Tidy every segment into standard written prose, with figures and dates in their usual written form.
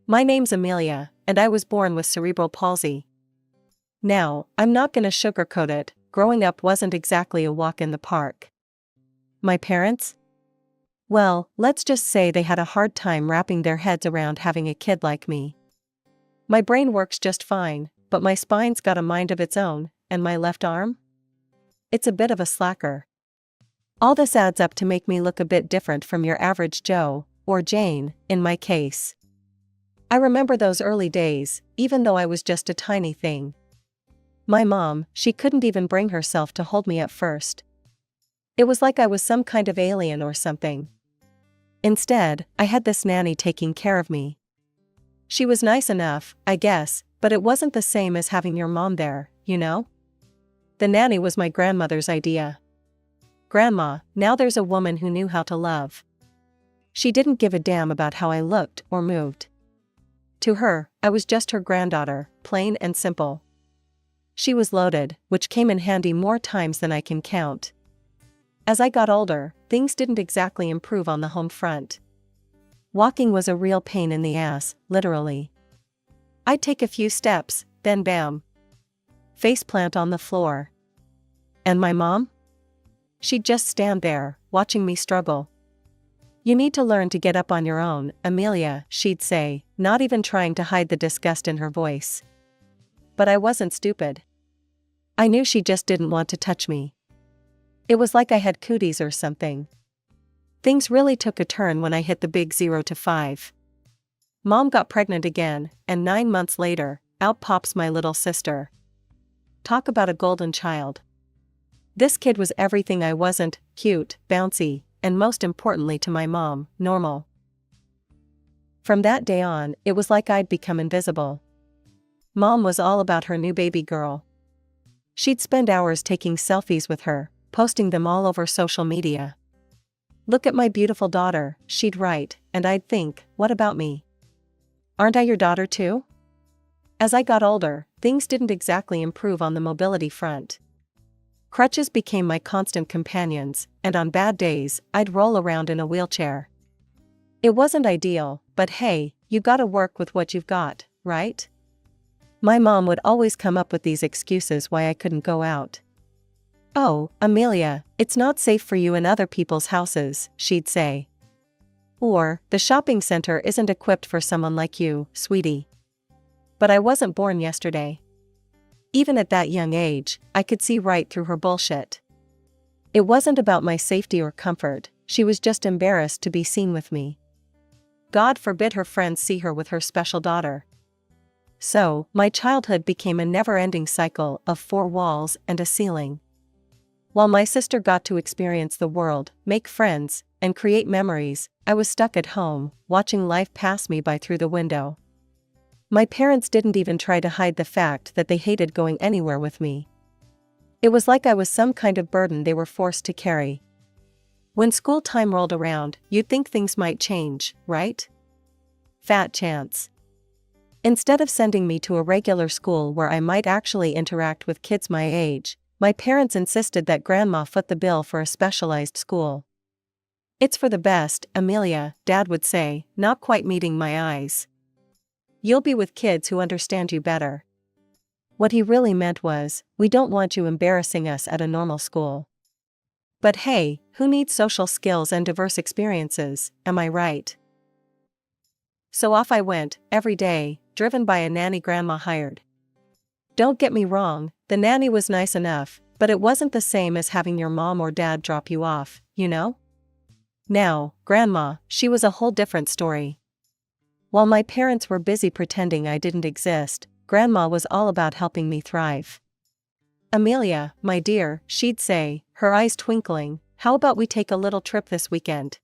My name's Amelia, and I was born with cerebral palsy. Now, I'm not gonna sugarcoat it, growing up wasn't exactly a walk in the park. My parents? Well, let's just say they had a hard time wrapping their heads around having a kid like me. My brain works just fine, but my spine's got a mind of its own, and my left arm? It's a bit of a slacker. All this adds up to make me look a bit different from your average Joe, or Jane, in my case. I remember those early days, even though I was just a tiny thing. My mom, she couldn't even bring herself to hold me at first. It was like I was some kind of alien or something. Instead, I had this nanny taking care of me. She was nice enough, I guess, but it wasn't the same as having your mom there, you know? The nanny was my grandmother's idea. Grandma, now there's a woman who knew how to love. She didn't give a damn about how I looked or moved. To her, I was just her granddaughter, plain and simple. She was loaded, which came in handy more times than I can count. As I got older, things didn't exactly improve on the home front. Walking was a real pain in the ass, literally. I'd take a few steps, then bam. Faceplant on the floor. And my mom? She'd just stand there, watching me struggle. You need to learn to get up on your own, Amelia, she'd say, not even trying to hide the disgust in her voice. But I wasn't stupid. I knew she just didn't want to touch me. It was like I had cooties or something. Things really took a turn when I hit the big 0 to 5. Mom got pregnant again, and 9 months later, out pops my little sister. Talk about a golden child. This kid was everything I wasn't: cute, bouncy, and most importantly to my mom, normal. From that day on, it was like I'd become invisible. Mom was all about her new baby girl. She'd spend hours taking selfies with her, posting them all over social media. Look at my beautiful daughter, she'd write, and I'd think, what about me? Aren't I your daughter too? As I got older, things didn't exactly improve on the mobility front. Crutches became my constant companions, and on bad days, I'd roll around in a wheelchair. It wasn't ideal, but hey, you gotta work with what you've got, right? My mom would always come up with these excuses why I couldn't go out. Oh, Amelia, it's not safe for you in other people's houses, she'd say. Or, the shopping center isn't equipped for someone like you, sweetie. But I wasn't born yesterday. Even at that young age, I could see right through her bullshit. It wasn't about my safety or comfort, she was just embarrassed to be seen with me. God forbid her friends see her with her special daughter. So, my childhood became a never-ending cycle of 4 walls and a ceiling. While my sister got to experience the world, make friends, and create memories, I was stuck at home, watching life pass me by through the window. My parents didn't even try to hide the fact that they hated going anywhere with me. It was like I was some kind of burden they were forced to carry. When school time rolled around, you'd think things might change, right? Fat chance. Instead of sending me to a regular school where I might actually interact with kids my age, my parents insisted that Grandma foot the bill for a specialized school. It's for the best, Amelia, Dad would say, not quite meeting my eyes. You'll be with kids who understand you better. What he really meant was, we don't want you embarrassing us at a normal school. But hey, who needs social skills and diverse experiences, am I right? So off I went, every day, driven by a nanny Grandma hired. Don't get me wrong, the nanny was nice enough, but it wasn't the same as having your mom or dad drop you off, you know? Now, Grandma, she was a whole different story. While my parents were busy pretending I didn't exist, Grandma was all about helping me thrive. Amelia, my dear, she'd say, her eyes twinkling, how about we take a little trip this weekend?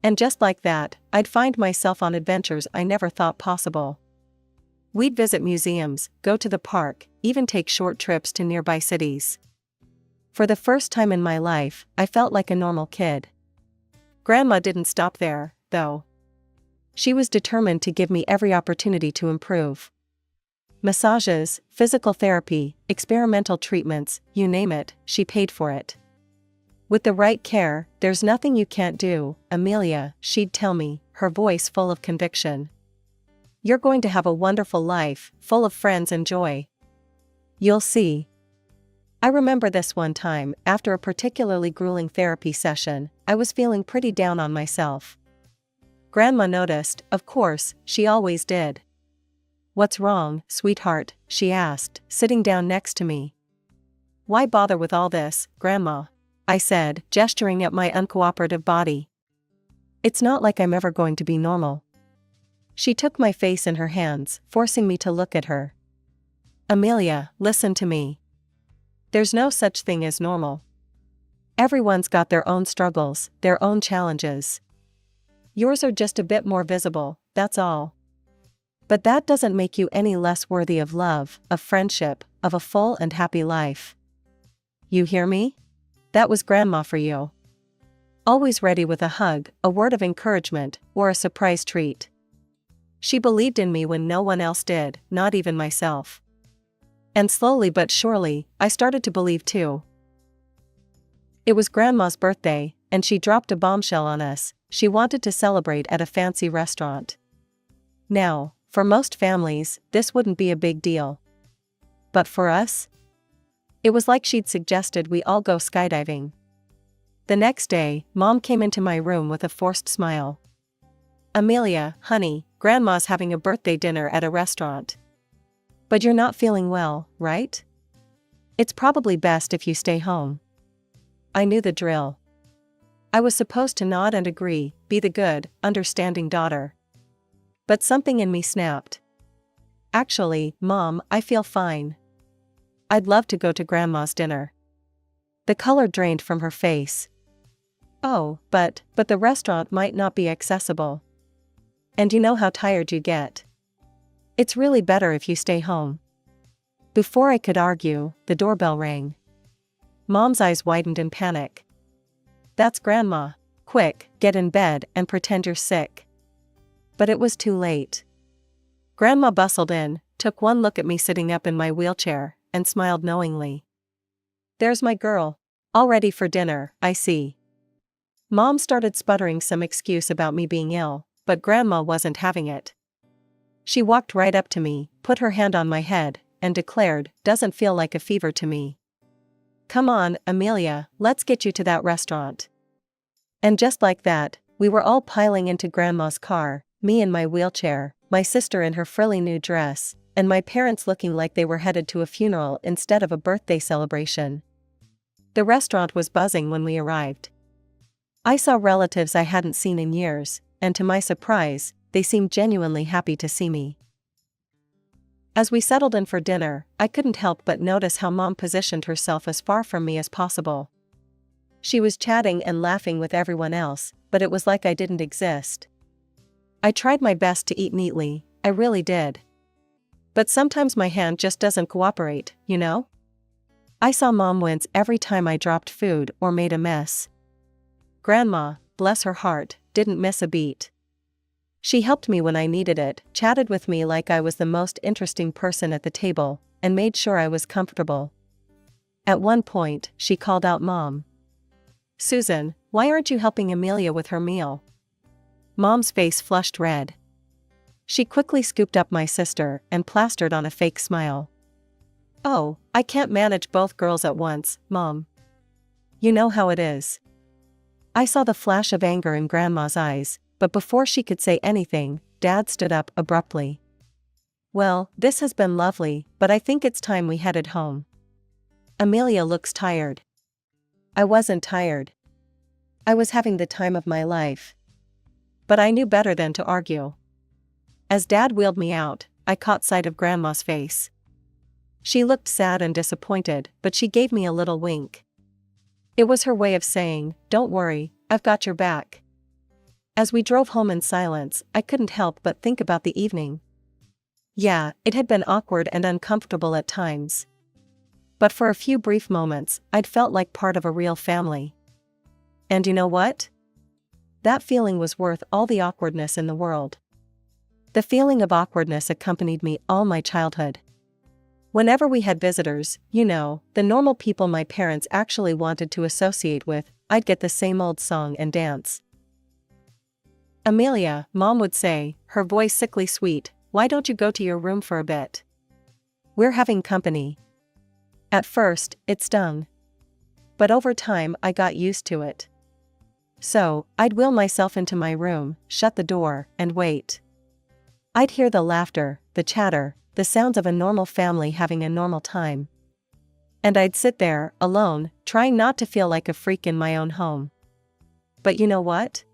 And just like that, I'd find myself on adventures I never thought possible. We'd visit museums, go to the park, even take short trips to nearby cities. For the first time in my life, I felt like a normal kid. Grandma didn't stop there, though. She was determined to give me every opportunity to improve. Massages, physical therapy, experimental treatments, you name it, she paid for it. With the right care, there's nothing you can't do, Amelia, she'd tell me, her voice full of conviction. You're going to have a wonderful life, full of friends and joy. You'll see. I remember this one time, after a particularly grueling therapy session, I was feeling pretty down on myself. Grandma noticed, of course, she always did. "What's wrong, sweetheart?" she asked, sitting down next to me. "Why bother with all this, Grandma?" I said, gesturing at my uncooperative body. "It's not like I'm ever going to be normal." She took my face in her hands, forcing me to look at her. "Amelia, listen to me. There's no such thing as normal. Everyone's got their own struggles, their own challenges. Yours are just a bit more visible, that's all. But that doesn't make you any less worthy of love, of friendship, of a full and happy life. You hear me? That was Grandma for you. Always ready with a hug, a word of encouragement, or a surprise treat. She believed in me when no one else did, not even myself. And slowly but surely, I started to believe too. It was Grandma's birthday, and she dropped a bombshell on us. She wanted to celebrate at a fancy restaurant. Now, for most families, this wouldn't be a big deal. But for us? It was like she'd suggested we all go skydiving. The next day, Mom came into my room with a forced smile. "Amelia, honey, Grandma's having a birthday dinner at a restaurant. But you're not feeling well, right? It's probably best if you stay home." I knew the drill. I was supposed to nod and agree, be the good, understanding daughter. But something in me snapped. "Actually, Mom, I feel fine. I'd love to go to Grandma's dinner." The color drained from her face. "Oh, but the restaurant might not be accessible. And you know how tired you get. It's really better if you stay home." Before I could argue, the doorbell rang. Mom's eyes widened in panic. "That's Grandma. Quick, get in bed and pretend you're sick." But it was too late. Grandma bustled in, took one look at me sitting up in my wheelchair, and smiled knowingly. "There's my girl. All ready for dinner, I see." Mom started sputtering some excuse about me being ill, but Grandma wasn't having it. She walked right up to me, put her hand on my head, and declared, "Doesn't feel like a fever to me. Come on, Amelia, let's get you to that restaurant." And just like that, we were all piling into Grandma's car, me in my wheelchair, my sister in her frilly new dress, and my parents looking like they were headed to a funeral instead of a birthday celebration. The restaurant was buzzing when we arrived. I saw relatives I hadn't seen in years, and to my surprise, they seemed genuinely happy to see me. As we settled in for dinner, I couldn't help but notice how Mom positioned herself as far from me as possible. She was chatting and laughing with everyone else, but it was like I didn't exist. I tried my best to eat neatly, I really did. But sometimes my hand just doesn't cooperate, you know? I saw Mom wince every time I dropped food or made a mess. Grandma, bless her heart, didn't miss a beat. She helped me when I needed it, chatted with me like I was the most interesting person at the table, and made sure I was comfortable. At one point, she called out Mom. "Susan, why aren't you helping Amelia with her meal?" Mom's face flushed red. She quickly scooped up my sister and plastered on a fake smile. "Oh, I can't manage both girls at once, Mom. You know how it is." I saw the flash of anger in Grandma's eyes, but before she could say anything, Dad stood up abruptly. "Well, this has been lovely, but I think it's time we headed home. Amelia looks tired." I wasn't tired. I was having the time of my life. But I knew better than to argue. As Dad wheeled me out, I caught sight of Grandma's face. She looked sad and disappointed, but she gave me a little wink. It was her way of saying, "Don't worry, I've got your back." As we drove home in silence, I couldn't help but think about the evening. Yeah, it had been awkward and uncomfortable at times. But for a few brief moments, I'd felt like part of a real family. And you know what? That feeling was worth all the awkwardness in the world. The feeling of awkwardness accompanied me all my childhood. Whenever we had visitors, you know, the normal people my parents actually wanted to associate with, I'd get the same old song and dance. "Amelia," Mom would say, her voice sickly sweet, why don't you go to your room for a bit? We're having company. At first, it stung. But over time I got used to it. So, I'd will myself into my room, shut the door, and wait. I'd hear the laughter, the chatter, the sounds of a normal family having a normal time. And I'd sit there, alone, trying not to feel like a freak in my own home. But you know what?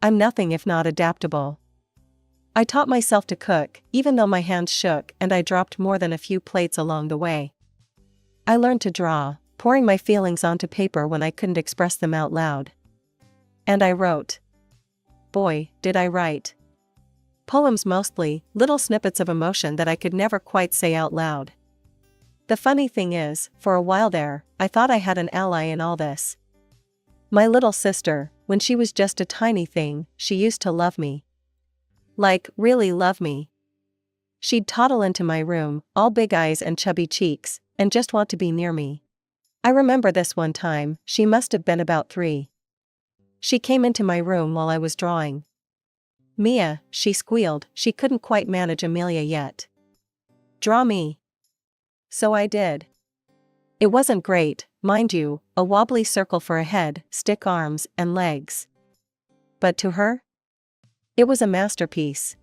I'm nothing if not adaptable. I taught myself to cook, even though my hands shook and I dropped more than a few plates along the way. I learned to draw, pouring my feelings onto paper when I couldn't express them out loud. And I wrote. Boy, did I write. Poems mostly, little snippets of emotion that I could never quite say out loud. The funny thing is, for a while there, I thought I had an ally in all this. My little sister, when she was just a tiny thing, she used to love me. Like, really love me. She'd toddle into my room, all big eyes and chubby cheeks, and just want to be near me. I remember this one time, she must have been about 3. She came into my room while I was drawing. Mia, she squealed, she couldn't quite manage Amelia yet. Draw me. So I did. It wasn't great, mind you, a wobbly circle for a head, stick arms, and legs. But to her? It was a masterpiece.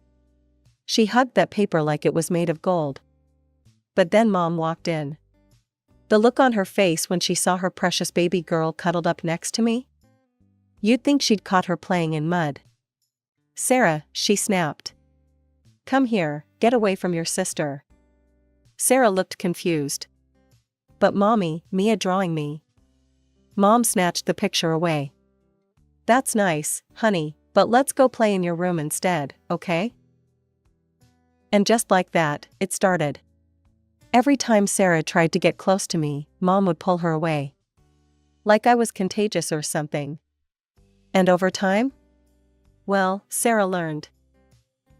She hugged that paper like it was made of gold. But then Mom walked in. The look on her face when she saw her precious baby girl cuddled up next to me? You'd think she'd caught her playing in mud. Sarah, she snapped. Come here, get away from your sister. Sarah looked confused. But Mommy, Mia drawing me. Mom snatched the picture away. That's nice, honey, but let's go play in your room instead, okay? And just like that, it started. Every time Sarah tried to get close to me, Mom would pull her away. Like I was contagious or something. And over time? Well, Sarah learned.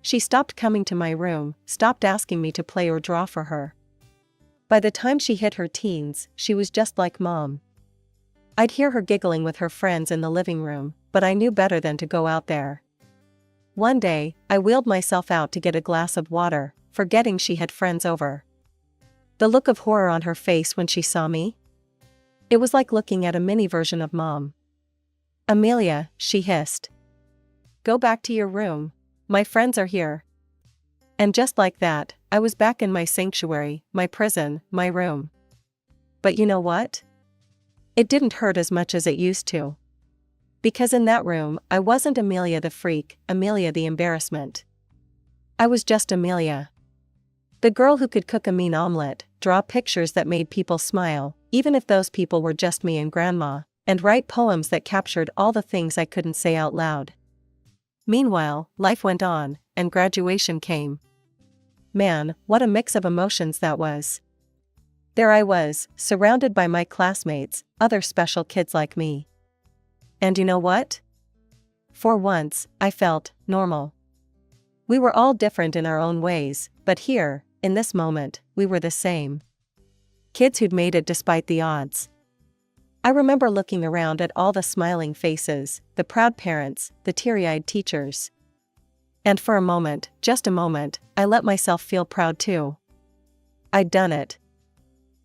She stopped coming to my room, stopped asking me to play or draw for her. By the time she hit her teens, she was just like Mom. I'd hear her giggling with her friends in the living room, but I knew better than to go out there. One day, I wheeled myself out to get a glass of water, forgetting she had friends over. The look of horror on her face when she saw me? It was like looking at a mini version of Mom. Amelia, she hissed. Go back to your room. My friends are here. And just like that, I was back in my sanctuary, my prison, my room. But you know what? It didn't hurt as much as it used to. Because in that room, I wasn't Amelia the freak, Amelia the embarrassment. I was just Amelia. The girl who could cook a mean omelet, draw pictures that made people smile, even if those people were just me and Grandma, and write poems that captured all the things I couldn't say out loud. Meanwhile, life went on, and graduation came. Man, what a mix of emotions that was. There I was, surrounded by my classmates, other special kids like me. And you know what? For once, I felt normal. We were all different in our own ways, but here, in this moment, we were the same. Kids who'd made it despite the odds. I remember looking around at all the smiling faces, the proud parents, the teary-eyed teachers. And for a moment, just a moment, I let myself feel proud too. I'd done it.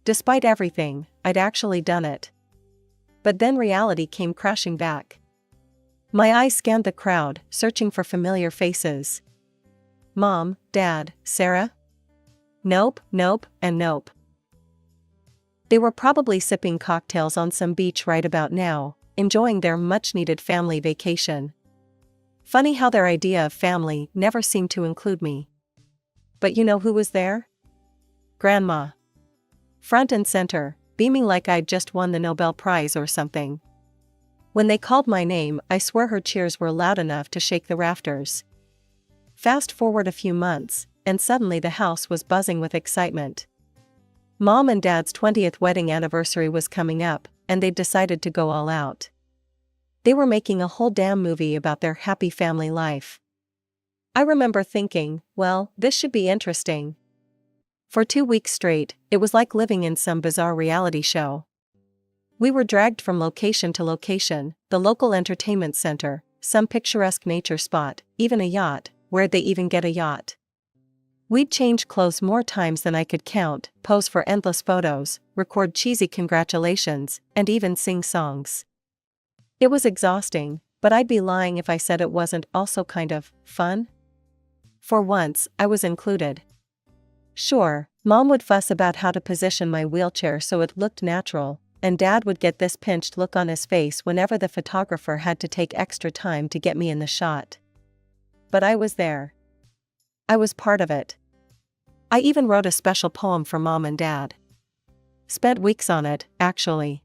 Despite everything, I'd actually done it. But then reality came crashing back. My eyes scanned the crowd, searching for familiar faces. Mom, Dad, Sarah? Nope, nope, and nope. They were probably sipping cocktails on some beach right about now, enjoying their much-needed family vacation. Funny how their idea of family never seemed to include me. But you know who was there? Grandma. Front and center, beaming like I'd just won the Nobel Prize or something. When they called my name, I swear her cheers were loud enough to shake the rafters. Fast forward a few months, and suddenly the house was buzzing with excitement. Mom and Dad's 20th wedding anniversary was coming up, and they'd decided to go all out. They were making a whole damn movie about their happy family life. I remember thinking, well, this should be interesting. For 2 weeks straight, it was like living in some bizarre reality show. We were dragged from location to location, the local entertainment center, some picturesque nature spot, even a yacht. Where'd they even get a yacht? We'd change clothes more times than I could count, pose for endless photos, record cheesy congratulations, and even sing songs. It was exhausting, but I'd be lying if I said it wasn't also kind of fun. For once, I was included. Sure, Mom would fuss about how to position my wheelchair so it looked natural, and Dad would get this pinched look on his face whenever the photographer had to take extra time to get me in the shot. But I was there. I was part of it. I even wrote a special poem for Mom and Dad. Spent weeks on it, actually.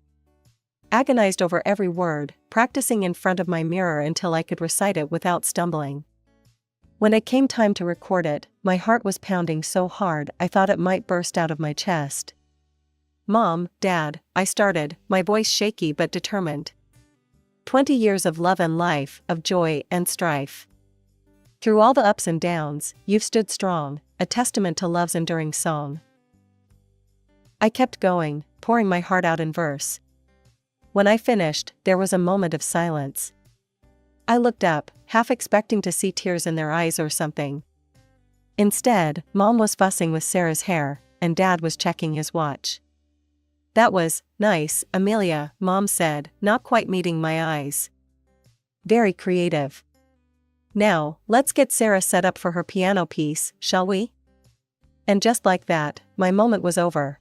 Agonized over every word, practicing in front of my mirror until I could recite it without stumbling. When it came time to record it, my heart was pounding so hard I thought it might burst out of my chest. Mom, Dad, I started, my voice shaky but determined. 20 years of love and life, of joy and strife. Through all the ups and downs, you've stood strong, a testament to love's enduring song. I kept going, pouring my heart out in verse. When I finished, there was a moment of silence. I looked up, half expecting to see tears in their eyes or something. Instead, Mom was fussing with Sarah's hair, and Dad was checking his watch. That was nice, Amelia, Mom said, not quite meeting my eyes. Very creative. Now, let's get Sarah set up for her piano piece, shall we? And just like that, my moment was over.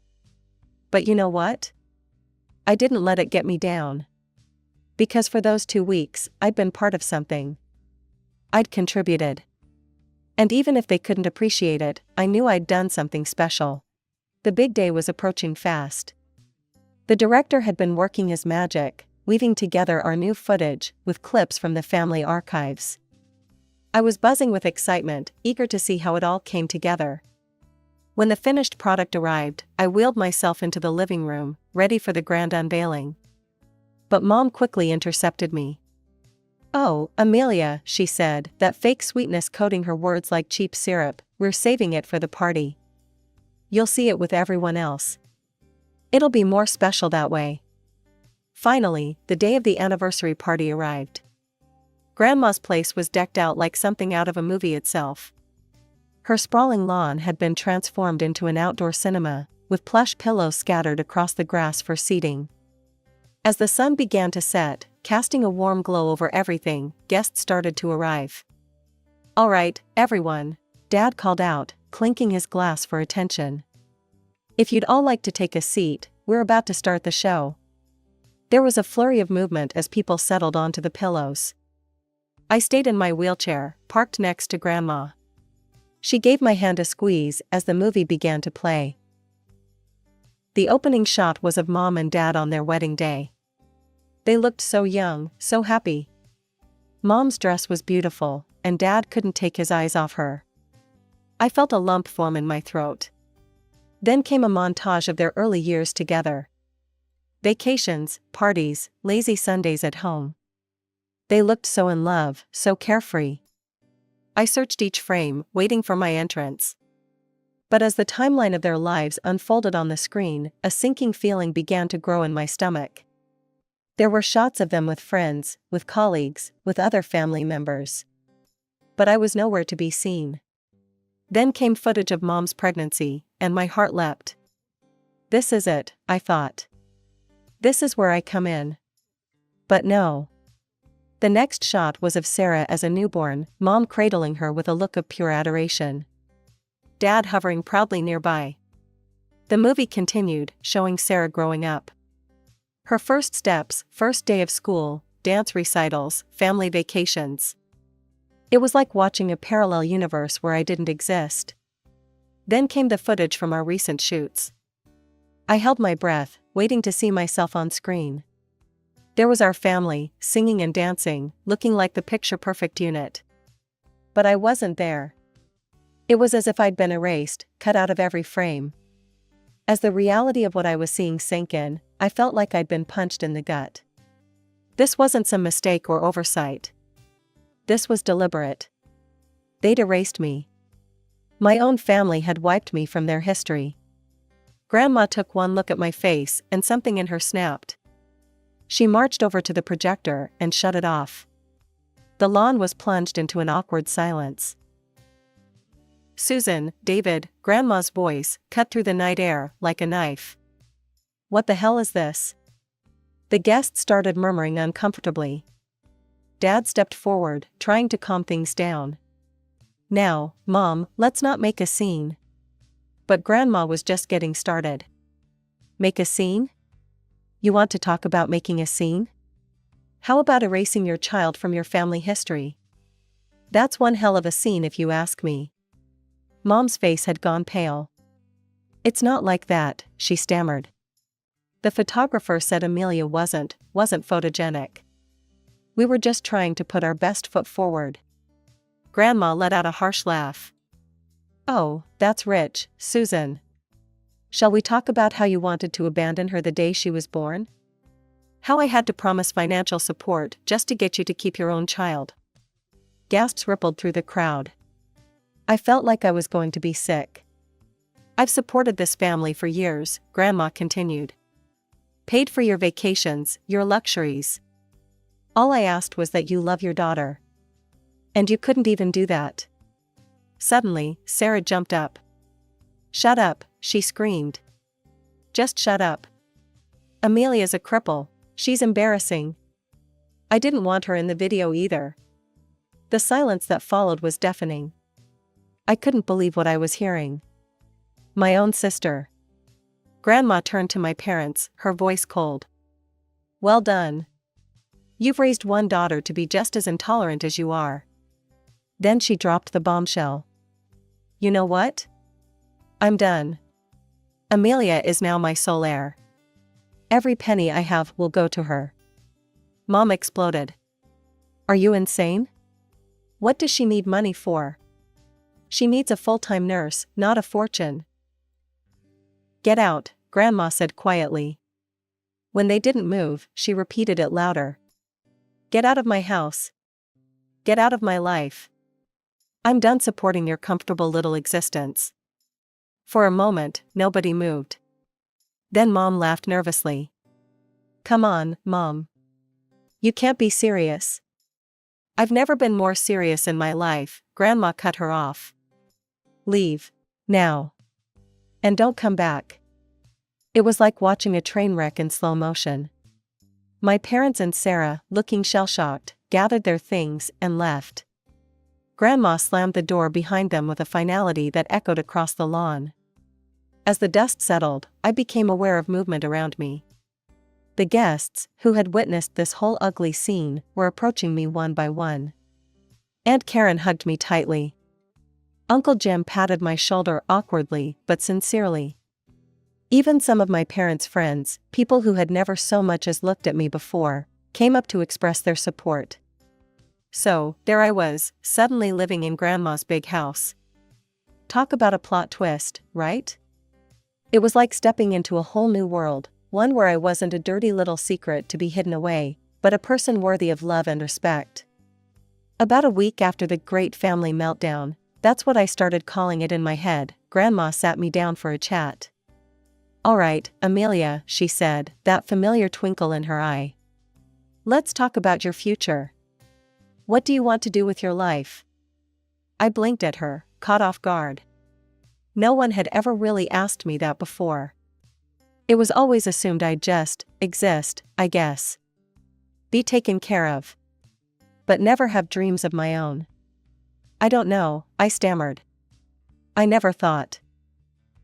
But you know what? I didn't let it get me down. Because for those 2 weeks, I'd been part of something. I'd contributed. And even if they couldn't appreciate it, I knew I'd done something special. The big day was approaching fast. The director had been working his magic, weaving together our new footage with clips from the family archives. I was buzzing with excitement, eager to see how it all came together. When the finished product arrived, I wheeled myself into the living room, ready for the grand unveiling. But Mom quickly intercepted me. "Oh, Amelia," she said, that fake sweetness coating her words like cheap syrup, "we're saving it for the party. You'll see it with everyone else. It'll be more special that way." Finally, the day of the anniversary party arrived. Grandma's place was decked out like something out of a movie itself. Her sprawling lawn had been transformed into an outdoor cinema, with plush pillows scattered across the grass for seating. As the sun began to set, casting a warm glow over everything, guests started to arrive. "All right, everyone," Dad called out, clinking his glass for attention. "If you'd all like to take a seat, we're about to start the show." There was a flurry of movement as people settled onto the pillows. I stayed in my wheelchair, parked next to Grandma. She gave my hand a squeeze as the movie began to play. The opening shot was of Mom and Dad on their wedding day. They looked so young, so happy. Mom's dress was beautiful, and Dad couldn't take his eyes off her. I felt a lump form in my throat. Then came a montage of their early years together. Vacations, parties, lazy Sundays at home. They looked so in love, so carefree. I searched each frame, waiting for my entrance. But as the timeline of their lives unfolded on the screen, a sinking feeling began to grow in my stomach. There were shots of them with friends, with colleagues, with other family members. But I was nowhere to be seen. Then came footage of Mom's pregnancy, and my heart leapt. This is it, I thought. This is where I come in. But no. The next shot was of Sarah as a newborn, Mom cradling her with a look of pure adoration. Dad hovering proudly nearby. The movie continued, showing Sarah growing up. Her first steps, first day of school, dance recitals, family vacations. It was like watching a parallel universe where I didn't exist. Then came the footage from our recent shoots. I held my breath, waiting to see myself on screen. There was our family, singing and dancing, looking like the picture-perfect unit. But I wasn't there. It was as if I'd been erased, cut out of every frame. As the reality of what I was seeing sank in, I felt like I'd been punched in the gut. This wasn't some mistake or oversight. This was deliberate. They'd erased me. My own family had wiped me from their history. Grandma took one look at my face, and something in her snapped. She marched over to the projector and shut it off. The lawn was plunged into an awkward silence. Susan, David, Grandma's voice cut through the night air like a knife. What the hell is this? The guests started murmuring uncomfortably. Dad stepped forward, trying to calm things down. Now, Mom, let's not make a scene. But Grandma was just getting started. Make a scene? You want to talk about making a scene? How about erasing your child from your family history? That's one hell of a scene if you ask me. Mom's face had gone pale. It's not like that, she stammered. The photographer said Amelia wasn't photogenic. We were just trying to put our best foot forward. Grandma let out a harsh laugh. Oh, that's rich, Susan. Shall we talk about how you wanted to abandon her the day she was born? How I had to promise financial support just to get you to keep your own child. Gasps rippled through the crowd. I felt like I was going to be sick. I've supported this family for years, Grandma continued. Paid for your vacations, your luxuries. All I asked was that you love your daughter. And you couldn't even do that. Suddenly, Sarah jumped up. Shut up, she screamed. Just shut up. Amelia's a cripple. She's embarrassing. I didn't want her in the video either. The silence that followed was deafening. I couldn't believe what I was hearing. My own sister. Grandma turned to my parents, her voice cold. Well done. You've raised one daughter to be just as intolerant as you are. Then she dropped the bombshell. You know what? I'm done. Amelia is now my sole heir. Every penny I have will go to her. Mom exploded. Are you insane? What does she need money for? She needs a full-time nurse, not a fortune. Get out, Grandma said quietly. When they didn't move, she repeated it louder. Get out of my house. Get out of my life. I'm done supporting your comfortable little existence. For a moment, nobody moved. Then Mom laughed nervously. Come on, Mom. You can't be serious. I've never been more serious in my life, Grandma cut her off. Leave. Now. And don't come back. It was like watching a train wreck in slow motion. My parents and Sarah, looking shell-shocked, gathered their things and left. Grandma slammed the door behind them with a finality that echoed across the lawn. As the dust settled, I became aware of movement around me. The guests, who had witnessed this whole ugly scene, were approaching me one by one. Aunt Karen hugged me tightly. Uncle Jim patted my shoulder awkwardly but sincerely. Even some of my parents' friends, people who had never so much as looked at me before, came up to express their support. So, there I was, suddenly living in Grandma's big house. Talk about a plot twist, right? It was like stepping into a whole new world, one where I wasn't a dirty little secret to be hidden away, but a person worthy of love and respect. About a week after the great family meltdown, that's what I started calling it in my head, Grandma sat me down for a chat. All right, Amelia, she said, that familiar twinkle in her eye. Let's talk about your future. What do you want to do with your life? I blinked at her, caught off guard. No one had ever really asked me that before. It was always assumed I'd just exist, I guess. Be taken care of. But never have dreams of my own. I don't know, I stammered. I never thought.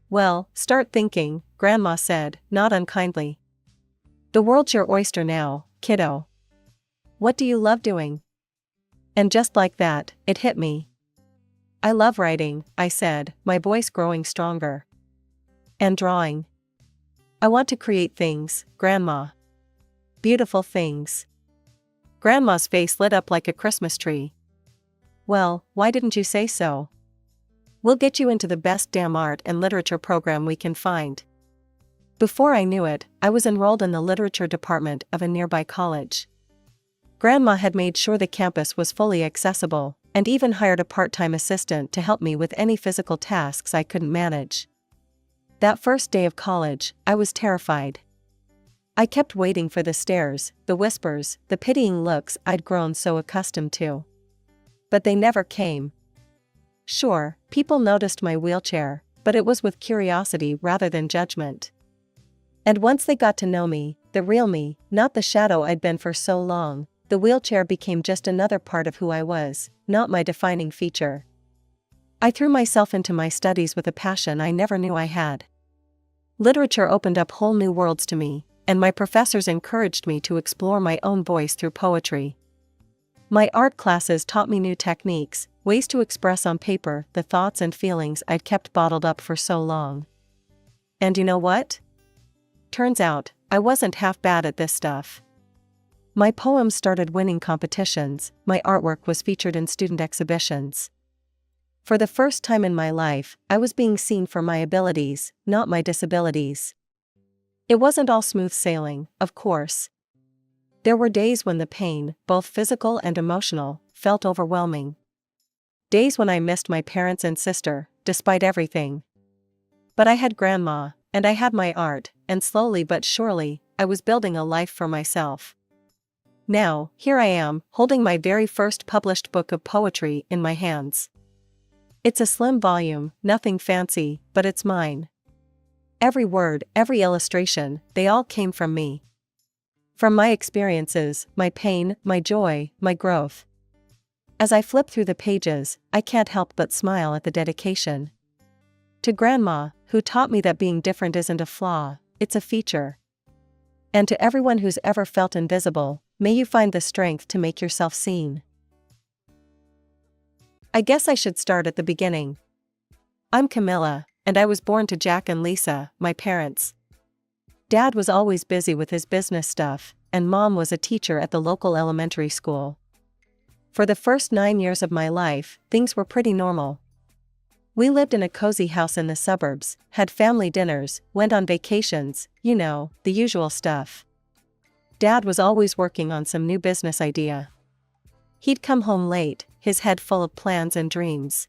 Well, start thinking, Grandma said, not unkindly. The world's your oyster now, kiddo. What do you love doing? And just like that, it hit me. I love writing, I said, my voice growing stronger. And drawing. I want to create things, Grandma. Beautiful things. Grandma's face lit up like a Christmas tree. Well, why didn't you say so? We'll get you into the best damn art and literature program we can find. Before I knew it, I was enrolled in the literature department of a nearby college. Grandma had made sure the campus was fully accessible, and even hired a part-time assistant to help me with any physical tasks I couldn't manage. That first day of college, I was terrified. I kept waiting for the stares, the whispers, the pitying looks I'd grown so accustomed to. But they never came. Sure, people noticed my wheelchair, but it was with curiosity rather than judgment. And once they got to know me, the real me, not the shadow I'd been for so long, the wheelchair became just another part of who I was, not my defining feature. I threw myself into my studies with a passion I never knew I had. Literature opened up whole new worlds to me, and my professors encouraged me to explore my own voice through poetry. My art classes taught me new techniques, ways to express on paper the thoughts and feelings I'd kept bottled up for so long. And you know what? Turns out, I wasn't half bad at this stuff. My poems started winning competitions, my artwork was featured in student exhibitions. For the first time in my life, I was being seen for my abilities, not my disabilities. It wasn't all smooth sailing, of course. There were days when the pain, both physical and emotional, felt overwhelming. Days when I missed my parents and sister, despite everything. But I had Grandma, and I had my art, and slowly but surely, I was building a life for myself. Now, here I am, holding my very first published book of poetry in my hands. It's a slim volume, nothing fancy, but it's mine. Every word, every illustration, they all came from me. From my experiences, my pain, my joy, my growth. As I flip through the pages, I can't help but smile at the dedication. To Grandma, who taught me that being different isn't a flaw, it's a feature. And to everyone who's ever felt invisible, may you find the strength to make yourself seen. I guess I should start at the beginning. I'm Camilla, and I was born to Jack and Lisa, my parents. Dad was always busy with his business stuff, and Mom was a teacher at the local elementary school. For the first 9 years of my life, things were pretty normal. We lived in a cozy house in the suburbs, had family dinners, went on vacations, you know, the usual stuff. Dad was always working on some new business idea. He'd come home late, his head full of plans and dreams.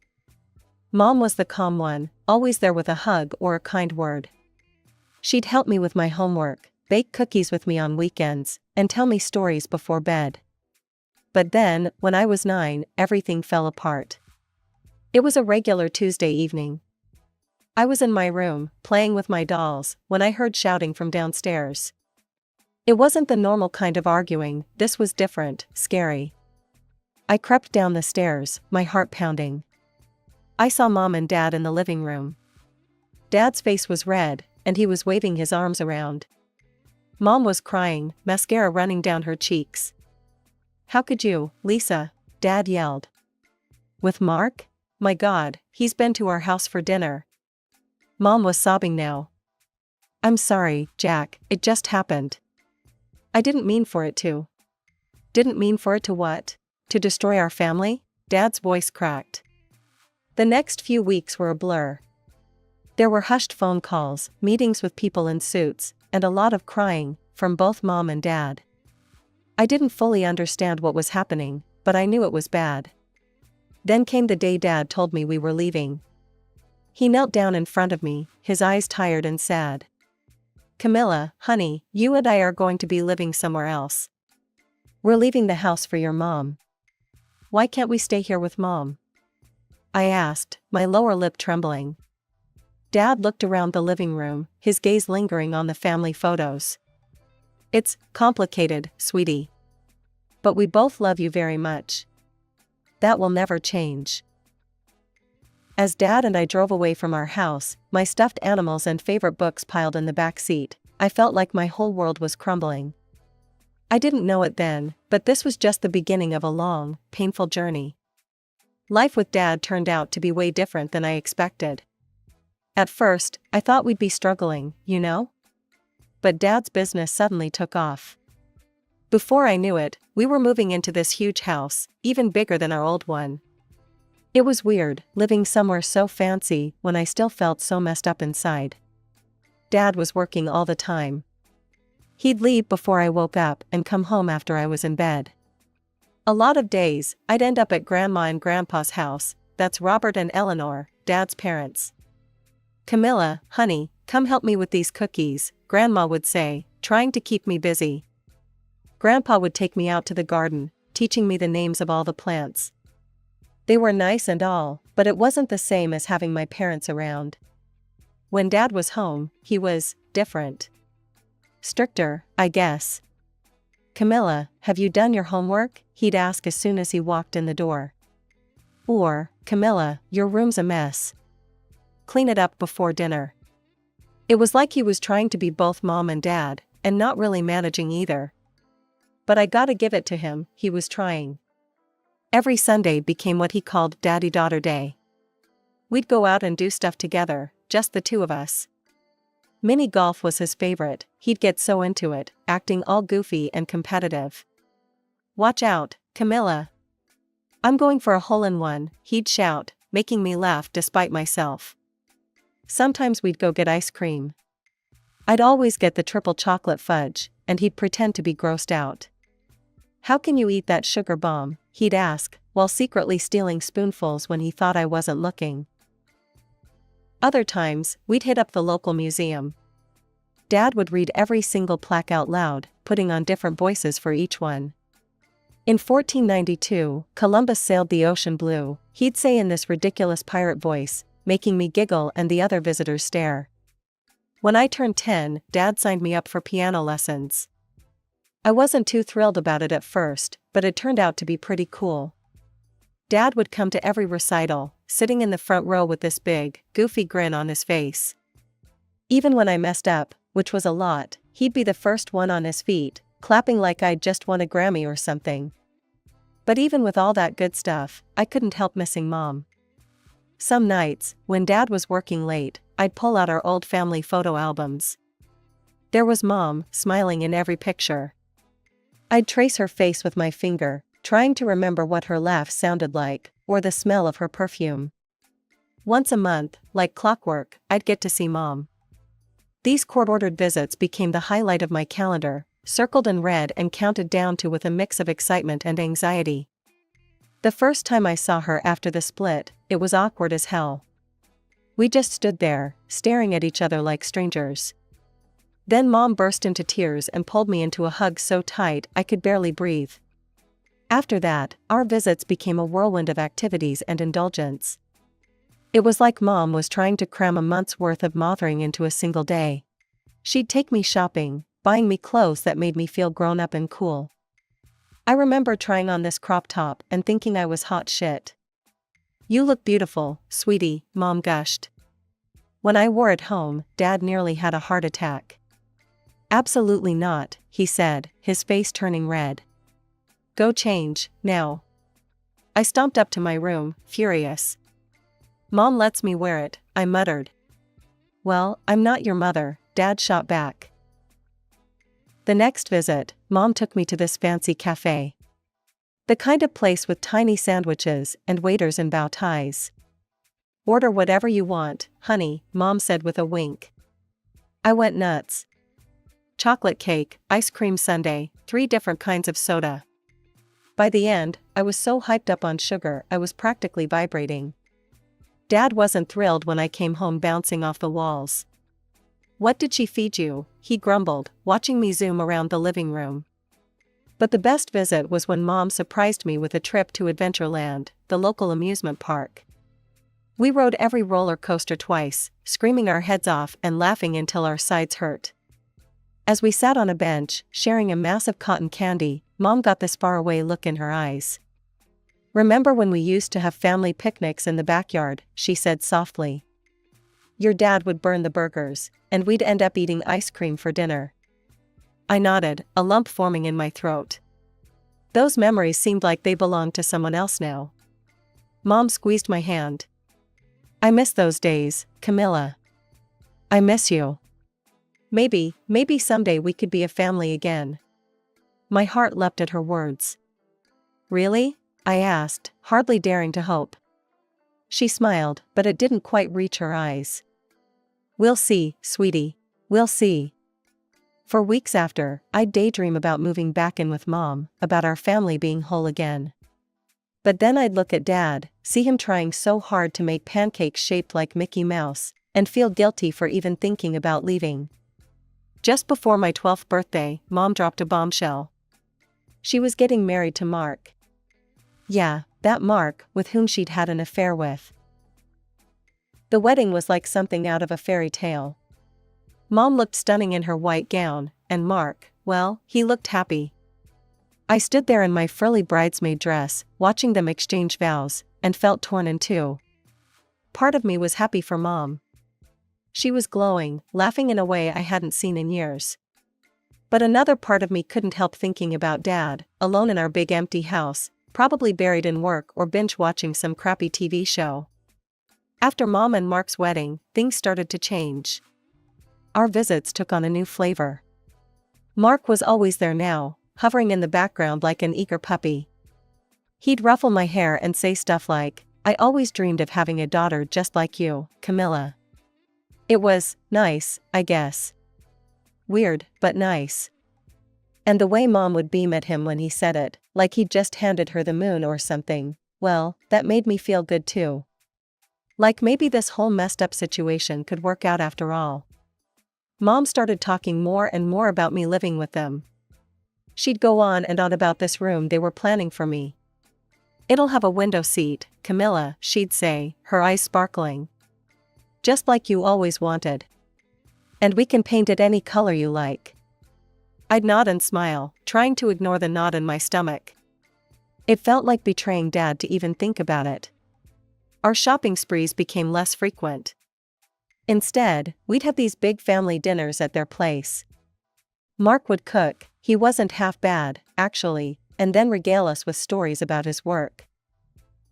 Mom was the calm one, always there with a hug or a kind word. She'd help me with my homework, bake cookies with me on weekends, and tell me stories before bed. But then, when I was 9, everything fell apart. It was a regular Tuesday evening. I was in my room, playing with my dolls, when I heard shouting from downstairs. It wasn't the normal kind of arguing, this was different, scary. I crept down the stairs, my heart pounding. I saw Mom and Dad in the living room. Dad's face was red, and he was waving his arms around. Mom was crying, mascara running down her cheeks. "How could you, Lisa?" Dad yelled. "With Mark? My God, he's been to our house for dinner." Mom was sobbing now. "I'm sorry, Jack, it just happened. I didn't mean for it to." "Didn't mean for it to what? To destroy our family?" Dad's voice cracked. The next few weeks were a blur. There were hushed phone calls, meetings with people in suits, and a lot of crying, from both Mom and Dad. I didn't fully understand what was happening, but I knew it was bad. Then came the day Dad told me we were leaving. He knelt down in front of me, his eyes tired and sad. "Camilla, honey, you and I are going to be living somewhere else. We're leaving the house for your mom." "Why can't we stay here with Mom?" I asked, my lower lip trembling. Dad looked around the living room, his gaze lingering on the family photos. "It's complicated, sweetie. But we both love you very much. That will never change." As Dad and I drove away from our house, my stuffed animals and favorite books piled in the back seat, I felt like my whole world was crumbling. I didn't know it then, but this was just the beginning of a long, painful journey. Life with Dad turned out to be way different than I expected. At first, I thought we'd be struggling, you know? But Dad's business suddenly took off. Before I knew it, we were moving into this huge house, even bigger than our old one. It was weird, living somewhere so fancy when I still felt so messed up inside. Dad was working all the time. He'd leave before I woke up and come home after I was in bed. A lot of days, I'd end up at Grandma and Grandpa's house, that's Robert and Eleanor, Dad's parents. "Camilla, honey, come help me with these cookies," Grandma would say, trying to keep me busy. Grandpa would take me out to the garden, teaching me the names of all the plants. They were nice and all, but But it wasn't the same as having my parents around. When Dad was home, he was different. Stricter, I guess. "Camilla, have you done your homework?" he'd ask as soon as he walked in the door. Or, "Camilla, your room's a mess. Clean it up before dinner." It was like he was trying to be both mom and dad, and not really managing either. But I gotta give it to him, he was trying. Every Sunday became what he called Daddy-Daughter Day. We'd go out and do stuff together, just the two of us. Mini golf was his favorite, he'd get so into it, acting all goofy and competitive. "Watch out, Camilla. I'm going for a hole-in-one," he'd shout, making me laugh despite myself. Sometimes we'd go get ice cream. I'd always get the triple chocolate fudge, and he'd pretend to be grossed out. "How can you eat that sugar bomb?" he'd ask, while secretly stealing spoonfuls when he thought I wasn't looking. Other times, we'd hit up the local museum. Dad would read every single plaque out loud, putting on different voices for each one. In 1492, Columbus sailed the ocean blue, he'd say in this ridiculous pirate voice, making me giggle and the other visitors stare. When I turned 10, Dad signed me up for piano lessons. I wasn't too thrilled about it at first, but it turned out to be pretty cool. Dad would come to every recital, sitting in the front row with this big, goofy grin on his face. Even when I messed up, which was a lot, he'd be the first one on his feet, clapping like I'd just won a Grammy or something. But even with all that good stuff, I couldn't help missing Mom. Some nights, when Dad was working late, I'd pull out our old family photo albums. There was Mom, smiling in every picture. I'd trace her face with my finger, trying to remember what her laugh sounded like, or the smell of her perfume. Once a month, like clockwork, I'd get to see Mom. These court-ordered visits became the highlight of my calendar, circled in red and counted down to with a mix of excitement and anxiety. The first time I saw her after the split, it was awkward as hell. We just stood there, staring at each other like strangers. Then Mom burst into tears and pulled me into a hug so tight I could barely breathe. After that, our visits became a whirlwind of activities and indulgence. It was like Mom was trying to cram a month's worth of mothering into a single day. She'd take me shopping, buying me clothes that made me feel grown up and cool. I remember trying on this crop top and thinking I was hot shit. "You look beautiful, sweetie," Mom gushed. When I wore it home, Dad nearly had a heart attack. "Absolutely not," he said, his face turning red. "Go change, now." I stomped up to my room, furious. "Mom lets me wear it," I muttered. "Well, I'm not your mother," Dad shot back. The next visit, Mom took me to this fancy cafe. The kind of place with tiny sandwiches and waiters in bow ties. "Order whatever you want, honey," Mom said with a wink. I went nuts. Chocolate cake, ice cream sundae, 3 different kinds of soda. By the end, I was so hyped up on sugar I was practically vibrating. Dad wasn't thrilled when I came home bouncing off the walls. "What did she feed you?" he grumbled, watching me zoom around the living room. But the best visit was when Mom surprised me with a trip to Adventureland, the local amusement park. We rode every roller coaster twice, screaming our heads off and laughing until our sides hurt. As we sat on a bench, sharing a massive cotton candy, Mom got this faraway look in her eyes. "Remember when we used to have family picnics in the backyard?" she said softly. "Your dad would burn the burgers, and we'd end up eating ice cream for dinner." I nodded, a lump forming in my throat. Those memories seemed like they belonged to someone else now. Mom squeezed my hand. "I miss those days, Camilla. I miss you. Maybe someday we could be a family again." My heart leapt at her words. "Really?" I asked, hardly daring to hope. She smiled, but it didn't quite reach her eyes. "We'll see, sweetie. We'll see." For weeks after, I'd daydream about moving back in with Mom, about our family being whole again. But then I'd look at Dad, see him trying so hard to make pancakes shaped like Mickey Mouse, and feel guilty for even thinking about leaving. Just before my 12th birthday, Mom dropped a bombshell. She was getting married to Mark. Yeah, that Mark, with whom she'd had an affair with. The wedding was like something out of a fairy tale. Mom looked stunning in her white gown, and Mark, well, he looked happy. I stood there in my frilly bridesmaid dress, watching them exchange vows, and felt torn in two. Part of me was happy for Mom. She was glowing, laughing in a way I hadn't seen in years. But another part of me couldn't help thinking about Dad, alone in our big empty house, probably buried in work or binge-watching some crappy TV show. After Mom and Mark's wedding, things started to change. Our visits took on a new flavor. Mark was always there now, hovering in the background like an eager puppy. He'd ruffle my hair and say stuff like, "I always dreamed of having a daughter just like you, Camilla." It was nice, I guess. Weird, but nice. And the way Mom would beam at him when he said it, like he'd just handed her the moon or something, well, that made me feel good too. Like maybe this whole messed up situation could work out after all. Mom started talking more and more about me living with them. She'd go on and on about this room they were planning for me. "It'll have a window seat, Camilla," she'd say, her eyes sparkling. "Just like you always wanted. And we can paint it any color you like." I'd nod and smile, trying to ignore the knot in my stomach. It felt like betraying Dad to even think about it. Our shopping sprees became less frequent. Instead, we'd have these big family dinners at their place. Mark would cook, he wasn't half bad, actually, and then regale us with stories about his work.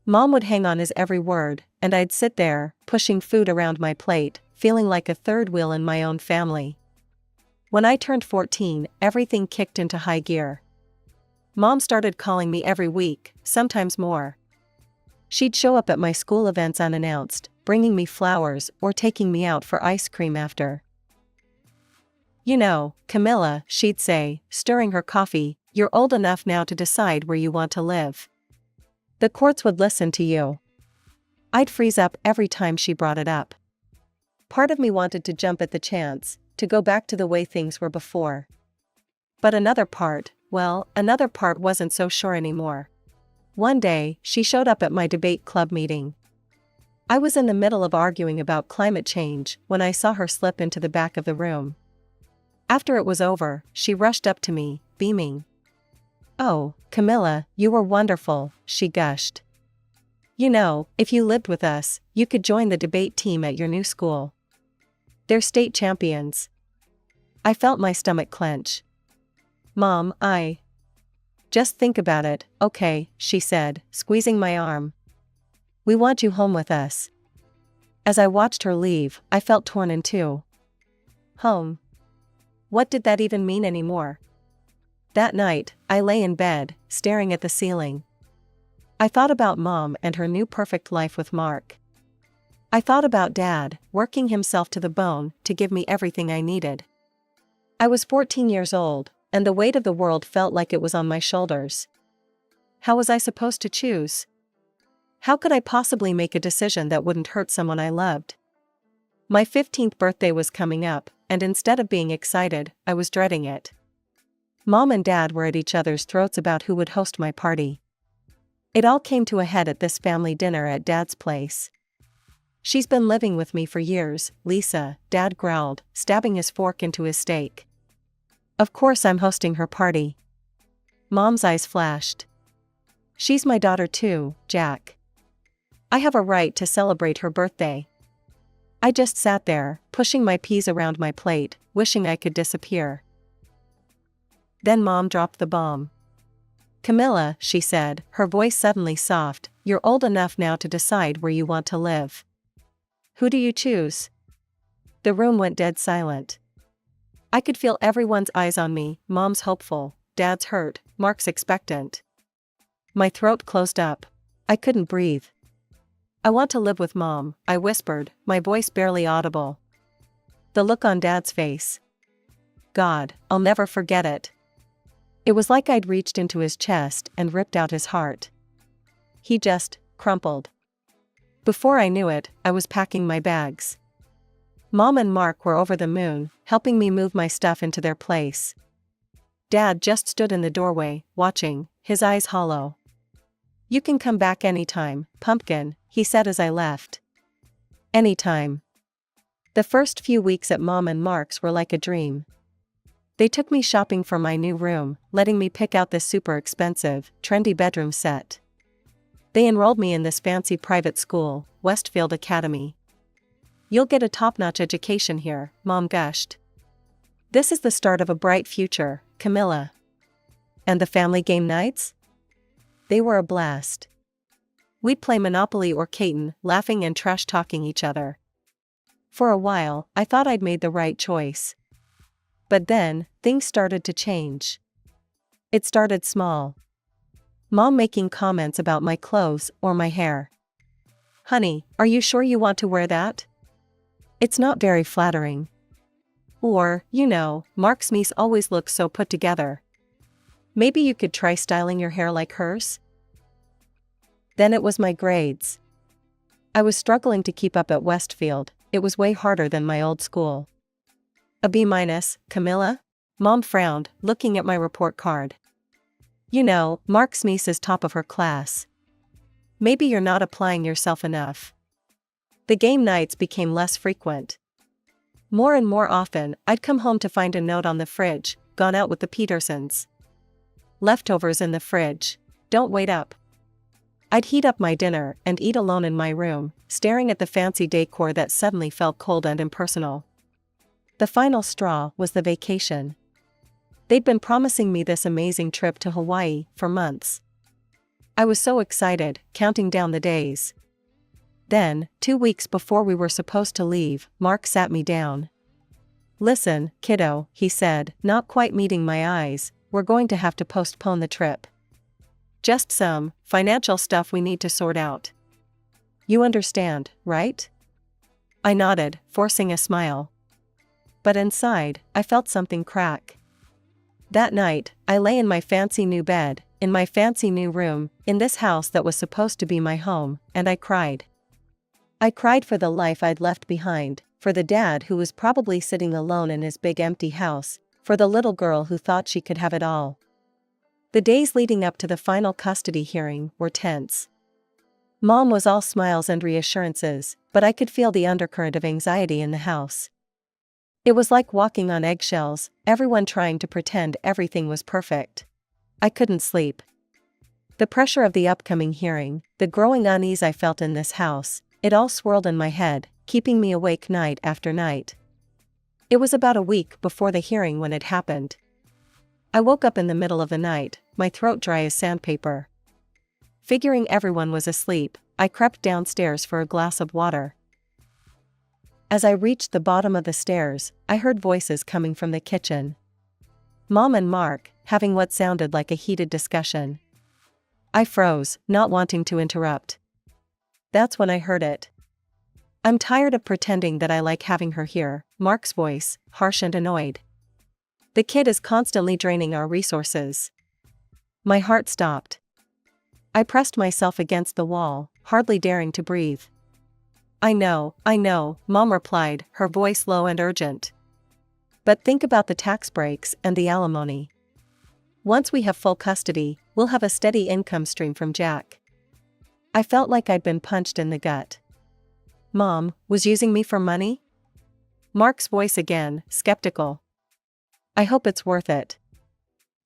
Mom would hang on his every word, and I'd sit there, pushing food around my plate, feeling like a third wheel in my own family. When I turned 14, everything kicked into high gear. Mom started calling me every week, sometimes more. She'd show up at my school events unannounced, bringing me flowers or taking me out for ice cream after. "You know, Camilla," she'd say, stirring her coffee, "you're old enough now to decide where you want to live. The courts would listen to you." I'd freeze up every time she brought it up. Part of me wanted to jump at the chance, to go back to the way things were before. But another part wasn't so sure anymore. One day, she showed up at my debate club meeting. I was in the middle of arguing about climate change when I saw her slip into the back of the room. After it was over, she rushed up to me, beaming. "Oh, Camilla, you were wonderful," she gushed. "You know, if you lived with us, you could join the debate team at your new school. They're state champions." I felt my stomach clench. "Mom, just think about it, okay," she said, squeezing my arm. "We want you home with us." As I watched her leave, I felt torn in two. Home. What did that even mean anymore? That night, I lay in bed, staring at the ceiling. I thought about Mom and her new perfect life with Mark. I thought about Dad, working himself to the bone to give me everything I needed. I was 14 years old, and the weight of the world felt like it was on my shoulders. How was I supposed to choose? How could I possibly make a decision that wouldn't hurt someone I loved? My 15th birthday was coming up, and instead of being excited, I was dreading it. Mom and Dad were at each other's throats about who would host my party. It all came to a head at this family dinner at Dad's place. "She's been living with me for years, Lisa," Dad growled, stabbing his fork into his steak. "Of course I'm hosting her party." Mom's eyes flashed. "She's my daughter too, Jack. I have a right to celebrate her birthday." I just sat there, pushing my peas around my plate, wishing I could disappear. Then Mom dropped the bomb. "Camilla," she said, her voice suddenly soft, "you're old enough now to decide where you want to live. Who do you choose?" The room went dead silent. I could feel everyone's eyes on me, Mom's hopeful, Dad's hurt, Mark's expectant. My throat closed up. I couldn't breathe. "I want to live with Mom," I whispered, my voice barely audible. The look on Dad's face. God, I'll never forget it. It was like I'd reached into his chest and ripped out his heart. He just crumpled. Before I knew it, I was packing my bags. Mom and Mark were over the moon, helping me move my stuff into their place. Dad just stood in the doorway, watching, his eyes hollow. "You can come back anytime, Pumpkin," he said as I left. Anytime. The first few weeks at Mom and Mark's were like a dream. They took me shopping for my new room, letting me pick out this super expensive, trendy bedroom set. They enrolled me in this fancy private school, Westfield Academy. "You'll get a top-notch education here," Mom gushed. "This is the start of a bright future, Camilla." And the family game nights? They were a blast. We'd play Monopoly or Catan, laughing and trash-talking each other. For a while, I thought I'd made the right choice. But then, things started to change. It started small. Mom making comments about my clothes or my hair. "Honey, are you sure you want to wear that? It's not very flattering." Or, "Mark's niece always looks so put together. Maybe you could try styling your hair like hers?" Then it was my grades. I was struggling to keep up at Westfield. It was way harder than my old school. "A B-, Camilla?" Mom frowned, looking at my report card. Mark's niece is top of her class. Maybe you're not applying yourself enough." The game nights became less frequent. More and more often, I'd come home to find a note on the fridge, "Gone out with the Petersons. Leftovers in the fridge. Don't wait up." I'd heat up my dinner and eat alone in my room, staring at the fancy decor that suddenly felt cold and impersonal. The final straw was the vacation. They'd been promising me this amazing trip to Hawaii for months. I was so excited, counting down the days. Then, 2 weeks before we were supposed to leave, Mark sat me down. "Listen, kiddo," he said, not quite meeting my eyes, "we're going to have to postpone the trip. Just some financial stuff we need to sort out. You understand, right?" I nodded, forcing a smile. But inside, I felt something crack. That night, I lay in my fancy new bed, in my fancy new room, in this house that was supposed to be my home, and I cried. I cried for the life I'd left behind, for the dad who was probably sitting alone in his big empty house, for the little girl who thought she could have it all. The days leading up to the final custody hearing were tense. Mom was all smiles and reassurances, but I could feel the undercurrent of anxiety in the house. It was like walking on eggshells, everyone trying to pretend everything was perfect. I couldn't sleep. The pressure of the upcoming hearing, the growing unease I felt in this house, it all swirled in my head, keeping me awake night after night. It was about a week before the hearing when it happened. I woke up in the middle of the night, my throat dry as sandpaper. Figuring everyone was asleep, I crept downstairs for a glass of water. As I reached the bottom of the stairs, I heard voices coming from the kitchen. Mom and Mark, having what sounded like a heated discussion. I froze, not wanting to interrupt. That's when I heard it. "I'm tired of pretending that I like having her here," Mark's voice, harsh and annoyed. "The kid is constantly draining our resources." My heart stopped. I pressed myself against the wall, hardly daring to breathe. I know, Mom replied, her voice low and urgent. "But think about the tax breaks and the alimony. Once we have full custody, we'll have a steady income stream from Jack." I felt like I'd been punched in the gut. Mom was using me for money? Mark's voice again, skeptical. "I hope it's worth it.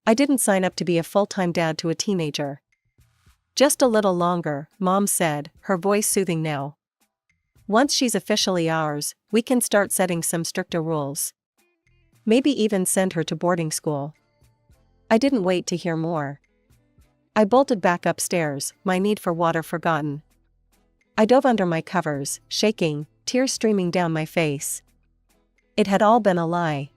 I didn't sign up to be a full-time dad to a teenager." "Just a little longer," Mom said, her voice soothing now. "Once she's officially ours, we can start setting some stricter rules. Maybe even send her to boarding school." I didn't wait to hear more. I bolted back upstairs, my need for water forgotten. I dove under my covers, shaking, tears streaming down my face. It had all been a lie.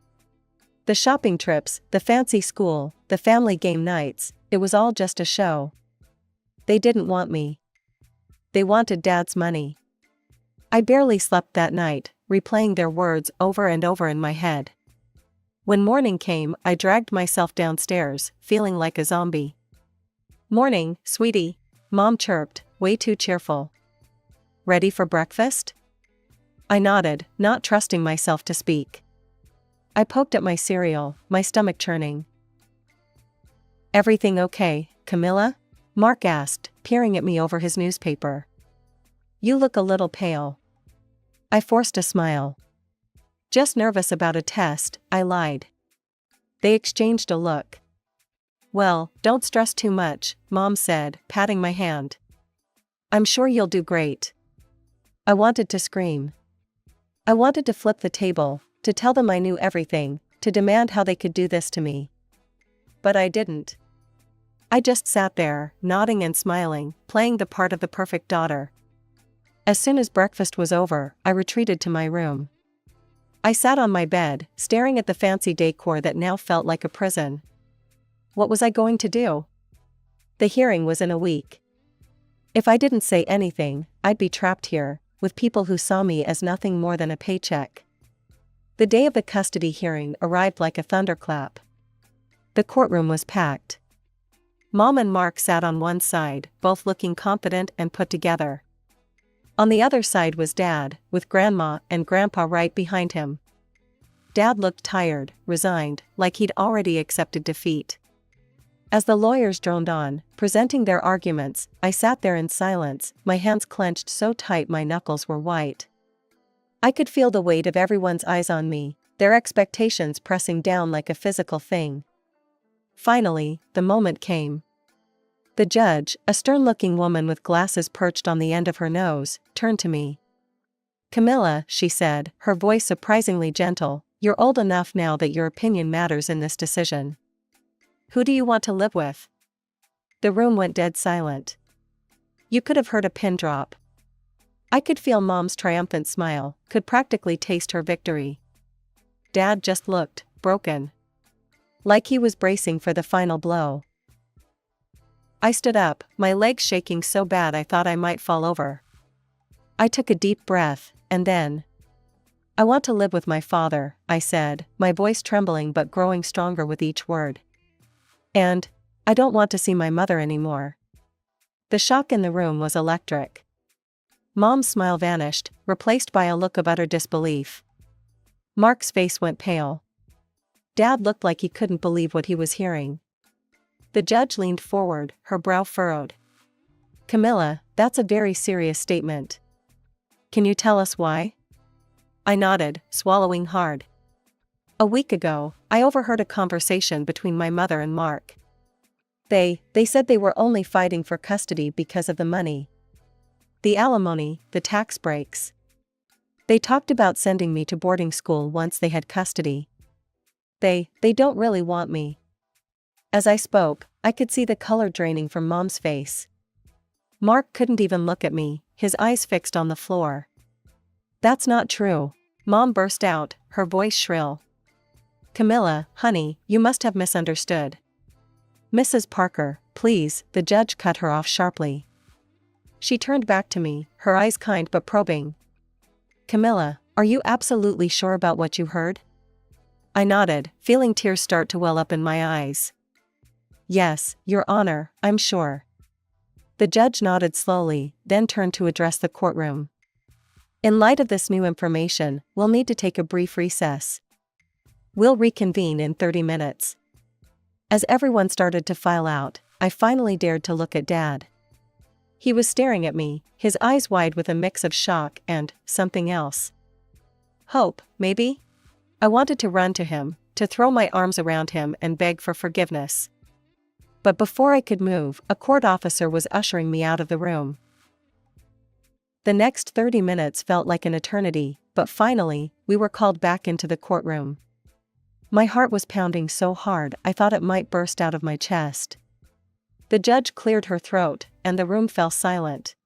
The shopping trips, the fancy school, the family game nights, it was all just a show. They didn't want me. They wanted Dad's money. I barely slept that night, replaying their words over and over in my head. When morning came, I dragged myself downstairs, feeling like a zombie. "Morning, sweetie," Mom chirped, way too cheerful. "Ready for breakfast?" I nodded, not trusting myself to speak. I poked at my cereal, my stomach churning. "Everything okay, Camilla?" Mark asked, peering at me over his newspaper. "You look a little pale." I forced a smile. Just nervous about a test, I lied. They exchanged a look. Well, don't stress too much, Mom said, patting my hand. I'm sure you'll do great. I wanted to scream. I wanted to flip the table, to tell them I knew everything, to demand how they could do this to me. But I didn't. I just sat there, nodding and smiling, playing the part of the perfect daughter. As soon as breakfast was over, I retreated to my room. I sat on my bed, staring at the fancy decor that now felt like a prison. What was I going to do? The hearing was in a week. If I didn't say anything, I'd be trapped here, with people who saw me as nothing more than a paycheck. The day of the custody hearing arrived like a thunderclap. The courtroom was packed. Mom and Mark sat on one side, both looking confident and put together. On the other side was Dad, with Grandma and Grandpa right behind him. Dad looked tired, resigned, like he'd already accepted defeat. As the lawyers droned on, presenting their arguments, I sat there in silence, my hands clenched so tight my knuckles were white. I could feel the weight of everyone's eyes on me, their expectations pressing down like a physical thing. Finally, the moment came. The judge, a stern-looking woman with glasses perched on the end of her nose, turned to me. Camilla, she said, her voice surprisingly gentle, you're old enough now that your opinion matters in this decision. Who do you want to live with? The room went dead silent. You could have heard a pin drop. I could feel Mom's triumphant smile, could practically taste her victory. Dad just looked broken. Like he was bracing for the final blow. I stood up, my legs shaking so bad I thought I might fall over. I took a deep breath, and then, I want to live with my father, I said, my voice trembling but growing stronger with each word. And, I don't want to see my mother anymore. The shock in the room was electric. Mom's smile vanished, replaced by a look of utter disbelief. Mark's face went pale. Dad looked like he couldn't believe what he was hearing. The judge leaned forward, her brow furrowed. Camilla, that's a very serious statement. Can you tell us why? I nodded, swallowing hard. A week ago, I overheard a conversation between my mother and Mark. They said they were only fighting for custody because of the money. The alimony, the tax breaks. They talked about sending me to boarding school once they had custody. They don't really want me. As I spoke, I could see the color draining from Mom's face. Mark couldn't even look at me, his eyes fixed on the floor. That's not true, Mom burst out, her voice shrill. Camilla, honey, you must have misunderstood. Mrs. Parker, please, the judge cut her off sharply. She turned back to me, her eyes kind but probing. Camilla, are you absolutely sure about what you heard? I nodded, feeling tears start to well up in my eyes. Yes, Your Honor, I'm sure. The judge nodded slowly, then turned to address the courtroom. In light of this new information, we'll need to take a brief recess. We'll reconvene in 30 minutes. As everyone started to file out, I finally dared to look at Dad. He was staring at me, his eyes wide with a mix of shock and something else. Hope, maybe? I wanted to run to him, to throw my arms around him and beg for forgiveness. But before I could move, a court officer was ushering me out of the room. The next 30 minutes felt like an eternity, but finally, we were called back into the courtroom. My heart was pounding so hard I thought it might burst out of my chest. The judge cleared her throat, and the room fell silent.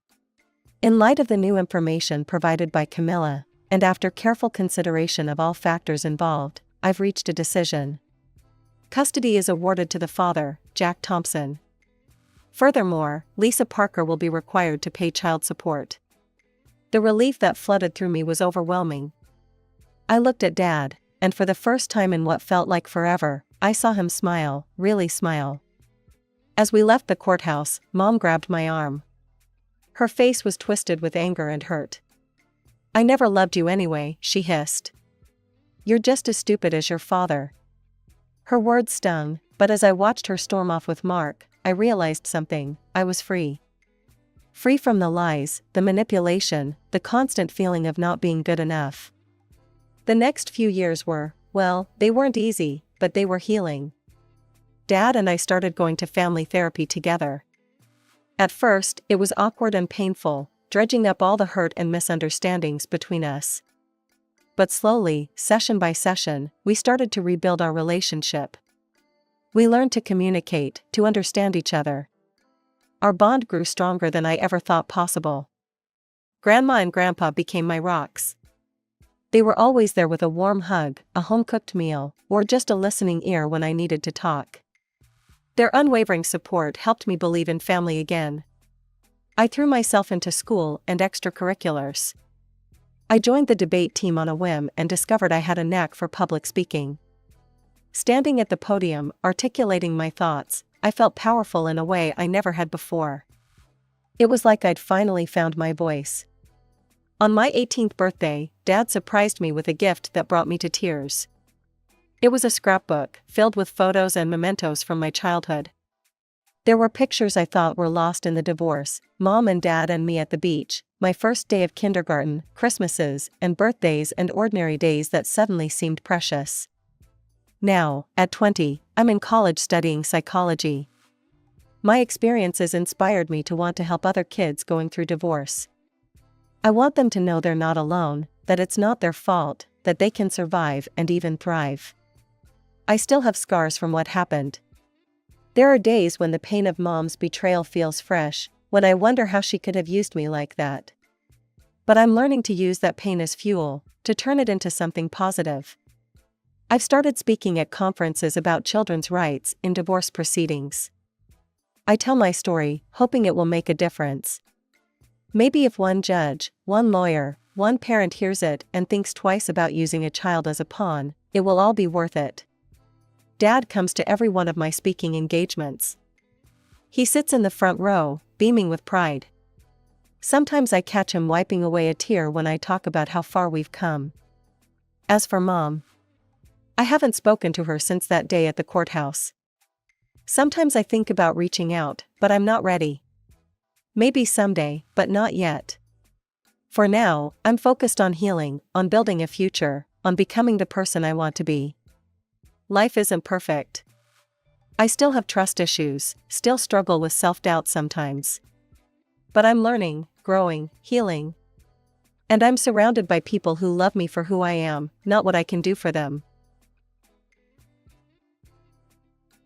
In light of the new information provided by Camilla, and after careful consideration of all factors involved, I've reached a decision. Custody is awarded to the father, Jack Thompson. Furthermore, Lisa Parker will be required to pay child support. The relief that flooded through me was overwhelming. I looked at Dad, and for the first time in what felt like forever, I saw him smile, really smile. As we left the courthouse, Mom grabbed my arm. Her face was twisted with anger and hurt. I never loved you anyway, she hissed. You're just as stupid as your father. Her words stung, but as I watched her storm off with Mark, I realized something, I was free. Free from the lies, the manipulation, the constant feeling of not being good enough. The next few years were, well, they weren't easy, but they were healing. Dad and I started going to family therapy together. At first, it was awkward and painful, dredging up all the hurt and misunderstandings between us. But slowly, session by session, we started to rebuild our relationship. We learned to communicate, to understand each other. Our bond grew stronger than I ever thought possible. Grandma and Grandpa became my rocks. They were always there with a warm hug, a home-cooked meal, or just a listening ear when I needed to talk. Their unwavering support helped me believe in family again. I threw myself into school and extracurriculars. I joined the debate team on a whim and discovered I had a knack for public speaking. Standing at the podium, articulating my thoughts, I felt powerful in a way I never had before. It was like I'd finally found my voice. On my 18th birthday, Dad surprised me with a gift that brought me to tears. It was a scrapbook, filled with photos and mementos from my childhood. There were pictures I thought were lost in the divorce, Mom and Dad and me at the beach, my first day of kindergarten, Christmases, and birthdays and ordinary days that suddenly seemed precious. Now, at 20, I'm in college studying psychology. My experiences inspired me to want to help other kids going through divorce. I want them to know they're not alone, that it's not their fault, that they can survive and even thrive. I still have scars from what happened. There are days when the pain of Mom's betrayal feels fresh, when I wonder how she could have used me like that. But I'm learning to use that pain as fuel, to turn it into something positive. I've started speaking at conferences about children's rights in divorce proceedings. I tell my story, hoping it will make a difference. Maybe if one judge, one lawyer, one parent hears it and thinks twice about using a child as a pawn, it will all be worth it. Dad comes to every one of my speaking engagements. He sits in the front row, beaming with pride. Sometimes I catch him wiping away a tear when I talk about how far we've come. As for Mom, I haven't spoken to her since that day at the courthouse. Sometimes I think about reaching out, but I'm not ready. Maybe someday, but not yet. For now, I'm focused on healing, on building a future, on becoming the person I want to be. Life isn't perfect. I still have trust issues, still struggle with self-doubt sometimes. But I'm learning, growing, healing. And I'm surrounded by people who love me for who I am, not what I can do for them.